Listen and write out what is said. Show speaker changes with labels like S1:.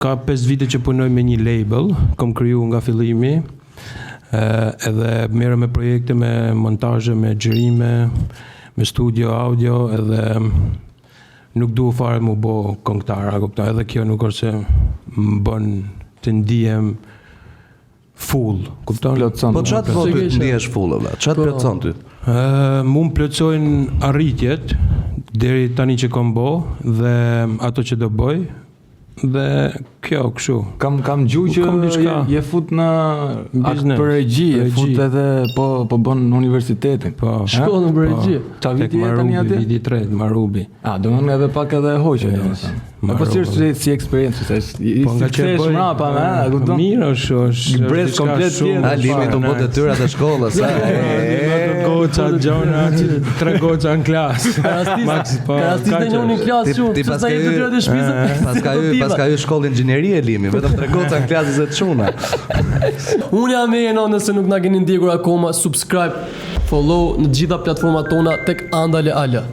S1: Ka 5 vite që punoj me një label, kom kriju nga fillimi, edhe merrem me projekte, me montazhe, me xhirime, me studio audio, edhe nuk dua fare më bë këngëtar, kupton, edhe kjo nuk është se më bën të ndihem full, kupton?
S2: Po çfarë do të ndihesh full valla? Çfarë plotson ty?
S1: Mu më plotësojnë arritjet deri tani që kam bë dhe ato që do bëj. Dhe kjo kështu.
S3: Kam gjuhë që je fut në akt për regji, je fut edhe po bën në universitetin.
S1: Po.
S4: Shkollën për regji.
S3: Ça viti je tani aty?
S1: Viti 3, Marubi.
S3: Domethënë edhe pak edhe hoqë domethënë. Po si eksperiencë, si kthesh mrapa, a kupton?
S1: Mirë është
S3: brez komplet tjetër.
S2: Limi të bëhet detyrat e shkollës,
S1: goca gjona, 3 goca në klasë.
S4: Rastis në një klasë shumë,
S2: ti
S4: çfarë jetë detyrat e shtëpisë?
S2: Pas ka ju shkollë inxhinierie Limi, vetëm 3 goca në klasë e çuna.
S4: Unë jam Eno, nëse nuk na keni ndjekur akoma, subscribe, follow në gjitha platformat tona tek Andale Ala.